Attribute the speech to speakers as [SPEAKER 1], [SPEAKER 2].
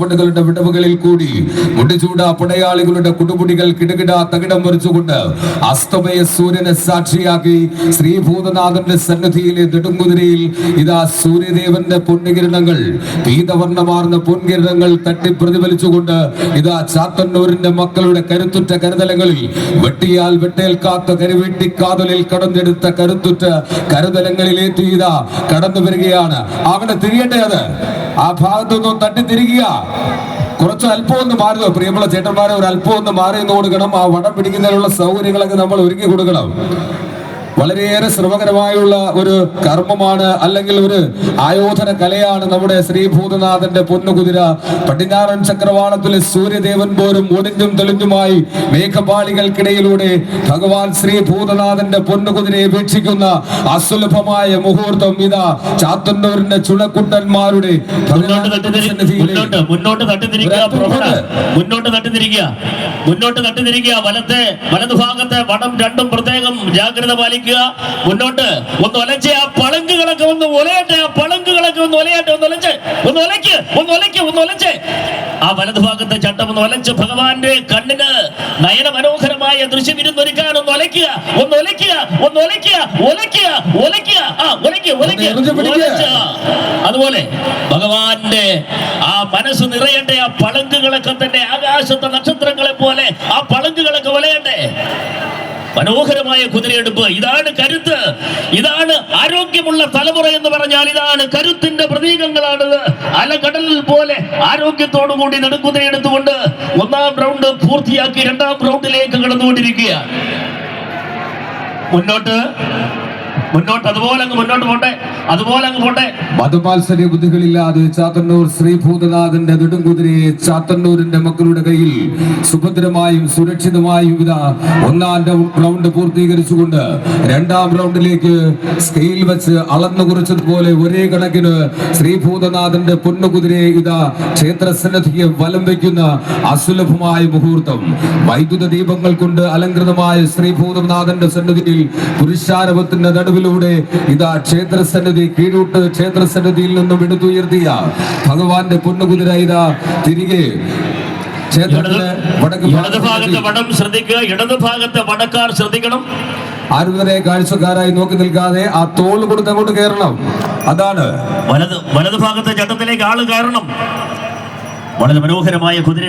[SPEAKER 1] വിടവുകളിൽ കൂടി മുടിചൂട പടയാളികളുടെ കുടുമുടികൾ കിടകിട തകിടം മറിച്ചുകൊണ്ട് അസ്തമയ സൂര്യനെ സാക്ഷിയാക്കി ശ്രീഭൂതനാഥന്റെ സന്നിധിയിലെ നെടുങ്കുതിരയിൽ ഇതാ സൂര്യദേവന്റെ പൊന്നുകിരണങ്ങൾ പീതവർണ്ണമാർന്ന പൊൻകിരണങ്ങൾ തട്ടി പ്രതിഫലിച്ചുകൊണ്ട് ഇതാ ചാത്തന്നൂരിന്റെ മക്കളുടെ കരുത്തുറ്റ കരുതലങ്ങളിൽ വെട്ടിയാൽ വെട്ടേൽക്കാത്ത കരുവെട്ടിക്കാതലിൽ കടന്നെടുത്ത കരുത്തുറ്റ കരുതലങ്ങളിലേറ്റി ഇതാ കടന്നു വരികയാണ്. അവിടെ തിരിയട്ടെ, അത് ആ ഭാഗത്തൊന്നും തട്ടിത്തിരിക്കുക. കുറച്ച് അല്പം ഒന്ന് മാറുക പ്രിയമുള്ള ചേട്ടന്മാരെ, ഒരു അല്പം ഒന്ന് മാറി നിന്ന് കൊടുക്കണം. ആ വടം പിടിക്കുന്നതിനുള്ള സൗകര്യങ്ങളൊക്കെ നമ്മൾ ഒരുക്കി കൊടുക്കണം. വളരെയേറെ ശ്രമകരമായുള്ള ഒരു കർമ്മമാണ്, അല്ലെങ്കിൽ ഒരു ആയോധന കലയാണ് നമ്മുടെ ശ്രീഭൂതനാഥന്റെ പൊന്നുകുതിര. പടിഞ്ഞാറൻ ചക്രവാളത്തിലെ സൂര്യദേവൻ പോലും ഒടിഞ്ഞും തെളിഞ്ഞുമായി മേഘപാളികൾക്കിടയിലൂടെ ഭഗവാൻ ശ്രീഭൂതനാഥന്റെ പൊന്നുകുതിരയെ വീക്ഷിക്കുന്ന അസുലഭമായ മുഹൂർത്തം ഇതാ ചാത്തന്നൂരിന്റെ ചുണക്കുട്ടന്മാരുടെ
[SPEAKER 2] മുന്നോട്ട് തട്ടിത്തിരിക്കുക. വലതുഭാഗത്തെ വടം രണ്ടും പ്രത്യേകം ജാഗ്രത പാലിക്കുക. മുന്നോട്ട് ഒന്ന് ഒലച്ച ആ പളങ്കുകളൊക്കെ ഒന്ന് ഒലയട്ടെ, ആ പളങ്കുകളൊക്കെ ഒന്ന് ഒലയട്ടെ, ഒന്ന് ഒലച്ച് ആ വലതുഭാഗത്തെ ചട്ടം ഒന്ന് ഒലച്ച് ഭഗവാന്റെ കണ്ണിന് നയന മനോഹരമായ ദൃശ്യവിരുന്നൊരുക്കാൻ ഒന്ന് ഒലയ്ക്കുക. അതുപോലെ ഭഗവാന്റെ ആ മനസ്സ് നിറയട്ടെ. ആ പളങ്കുകളൊക്കെ തന്നെ ആകാശത്തെ നക്ഷത്രങ്ങളെ പോലെ ആ പളങ്കുകളൊക്കെ ഒലയട്ടെ. മനോഹരമായ കുതിരയെടുപ്പ്. ഇതാണ് കരുത്ത്, ഇതാണ് ആരോഗ്യമുള്ള തലമുറ എന്ന് പറഞ്ഞാൽ ഇതാണ് കരുത്തിന്റെ പ്രതീകങ്ങളാണിത്. അലകടലിൽ പോലെ ആരോഗ്യത്തോടു കൂടി നെടുക്കുതിരയെടുത്തുകൊണ്ട് ഒന്നാം റൗണ്ട് പൂർത്തിയാക്കി രണ്ടാം റൗണ്ടിലേക്ക് കടന്നുകൊണ്ടിരിക്കുക. അതുപോലെ അങ്ങ് പോട്ടെ.
[SPEAKER 1] മതമാത്സര്യ ബുദ്ധികളില്ലാതെ ചാത്തന്നൂർ ശ്രീഭൂതനാഥന്റെ നെടുങ്കുതിരയെ ചാത്തന്നൂരിന്റെ മക്കളുടെ കയ്യിൽ സുഭദ്രമായും സുരക്ഷിതമായും ഇതാ ഒന്നാം റൗണ്ട് പൂർത്തീകരിച്ചുകൊണ്ട് രണ്ടാം റൗണ്ടിലേക്ക് സ്കെയിൽ വെച്ച് അളന്നു കുറിച്ചതുപോലെ ഒരേ കണക്കിന് ശ്രീഭൂതനാഥന്റെ പൊന്നുകുതിരയെ ഇതാ ക്ഷേത്രസന്നിധിയെ വലം വയ്ക്കുന്ന അസുലഭമായ മുഹൂർത്തം. വൈദ്യുത ദീപങ്ങൾ കൊണ്ട് അലങ്കൃതമായ ശ്രീഭൂതനാഥന്റെ സന്നിധിയിൽ പുരുഷാരവത്തിന്റെ നടുവിലൂടെ ഇതാ ക്ഷേത്രസന്നിധി കീഴൂട്ട് ക്ഷേത്രസന്നിധിയിൽ നിന്നും എടുത്തുയർത്തിയ ഭഗവാന്റെ പൊന്നുകുതിര ഇതാ തിരികെ
[SPEAKER 2] ഇടതുഭാഗത്തെ വടം ശ്രദ്ധിക്കുക, ഇടതുഭാഗത്തെ വടക്കാർ ശ്രദ്ധിക്കണം.
[SPEAKER 1] ആരും തന്നെ കാഴ്ചക്കാരായി നോക്കി നിൽക്കാതെ ആ തോൾ കൊടുത്ത് അങ്ങോട്ട് കയറണം. അതാണ്
[SPEAKER 2] വലതുഭാഗത്തെ ചട്ടത്തിലേക്ക് ആള് കയറണം. വളരെ മനോഹരമായ കുതിര.